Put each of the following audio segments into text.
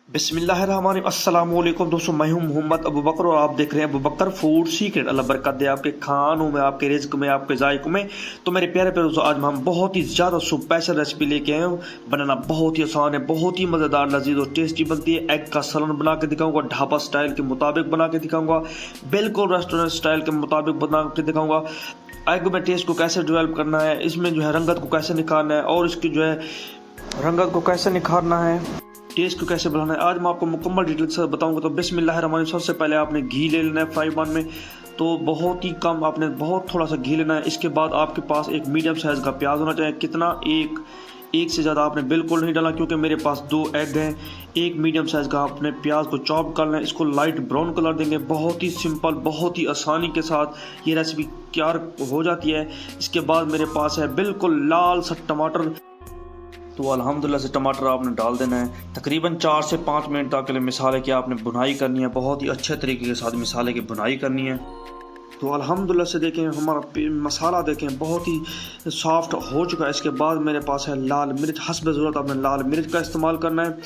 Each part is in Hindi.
बिस्मिल्लाहिर्रहमानिर्रहीम। अस्सलाम वालेकुम दोस्तों, मैं हूं मोहम्मद अबू बकर और आप देख रहे हैं अबू बकर फूड सीक्रेट। अल्लाह बरकत दे आपके खानों में, आपके रिज्क में, आपके जायकों में। तो मेरे प्यारे प्यारे दोस्तों, आज हम बहुत ही ज़्यादा स्पेशल रेसिपी लेके आए हूँ। बनाना बहुत ही आसान है, बहुत ही मज़ेदार, लजीज और टेस्टी बनती है। एग का सलन बना के दिखाऊंगा, ढाबा स्टाइल के मुताबिक बना के दिखाऊंगा, बिल्कुल रेस्टोरेंट स्टाइल के मुताबिक बना के दिखाऊंगा। एग में टेस्ट को कैसे डेवलप करना है, इसमें जो है रंगत को कैसे निखारना है और इसकी जो है रंगत को कैसे निखारना है, टेस्ट को कैसे बढ़ाना है, आज मैं आपको मुकम्मल डिटेल से बताऊंगा। तो बिस्मिल्लाहिर्रहमानिर्रहीम। सबसे पहले आपने घी ले लेना है फ्राई पैन में। तो बहुत ही कम, आपने बहुत थोड़ा सा घी लेना है। इसके बाद आपके पास एक मीडियम साइज़ का प्याज होना चाहिए। कितना? एक से ज़्यादा आपने बिल्कुल नहीं डालना, क्योंकि मेरे पास 2 एग हैं। एक मीडियम साइज़ का आपने प्याज को चॉप करना है। इसको लाइट ब्राउन कलर देंगे। बहुत ही सिंपल, बहुत ही आसानी के साथ ये रेसिपी तैयार हो जाती है। इसके बाद मेरे पास है बिल्कुल लाल सा टमाटर। तो अल्हम्दुलिल्लाह से टमाटर आपने डाल देना है। तकरीबन 4 से 5 मिनट तक के लिए मिसाले की आपने भुनाई करनी है। बहुत ही अच्छे तरीके के साथ मिसाले की भुनाई करनी है। तो अल्हम्दुलिल्लाह से देखें, हमारा मसाला देखें बहुत ही सॉफ्ट हो चुका है। इसके बाद मेरे पास है लाल मिर्च। हस्ब ज़रूरत आपने लाल मिर्च का इस्तेमाल करना है।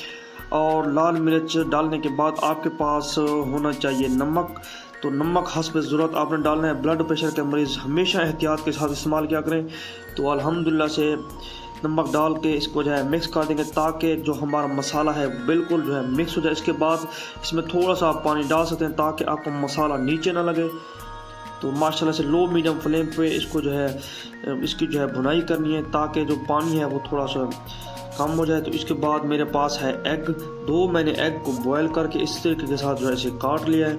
और लाल मिर्च डालने के बाद आपके पास होना चाहिए नमक। तो नमक हस्ब ज़रूरत आपने डालना है। ब्लड प्रेशर के मरीज़ हमेशा एहतियात के साथ इस्तेमाल किया करें। तो अल्हम्दुलिल्लाह से नमक डाल के इसको जो है मिक्स कर देंगे, ताकि जो हमारा मसाला है बिल्कुल जो है मिक्स हो जाए। इसके बाद इसमें थोड़ा सा आप पानी डाल सकते हैं, ताकि आपको मसाला नीचे ना लगे। तो माशाल्लाह से लो मीडियम फ्लेम पे इसको जो है इसकी जो है भुनाई करनी है, ताकि जो पानी है वो थोड़ा सा कम हो जाए। तो इसके बाद मेरे पास है एग। 2 मैंने एग को बॉयल करके इस तरीके के साथ जो है इसे काट लिया है।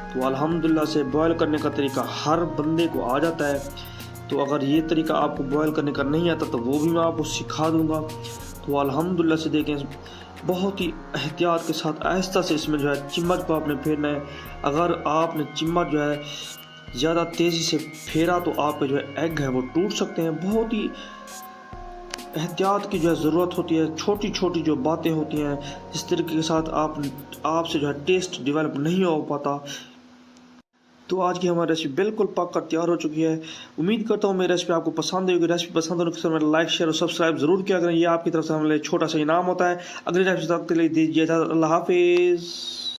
तो अल्हम्दुलिल्लाह से बॉयल करने का तरीका हर बंदे को आ जाता है। तो अगर ये तरीका आपको बॉयल करने का नहीं आता तो वो भी मैं आपको सिखा दूंगा। तो अल्हम्दुलिल्लाह से देखें, बहुत ही एहतियात के साथ आहिस्ता से इसमें जो है चम्मच को आपने फेरना है। अगर आपने चम्मच जो है ज़्यादा तेज़ी से फेरा तो आपके जो है एग है वो टूट सकते हैं। बहुत ही एहतियात की जो है ज़रूरत होती है। छोटी छोटी जो बातें होती हैं, इस तरीके के साथ आपसे जो है टेस्ट डेवलप नहीं हो पाता। तो आज की हमारी रेसिपी बिल्कुल पक कर तैयार हो चुकी है। उम्मीद करता हूँ मेरी रेसिपी आपको पसंद होगी। रेसिपी पसंद होने के मेरा लाइक, शेयर और सब्सक्राइब जरूर किया करें। ये आपकी तरफ से हमारे लिए छोटा सा इनाम होता है। अगली रेसिपी तक के लिए दीजिए इजाज़त। अल्लाह हाफिज़।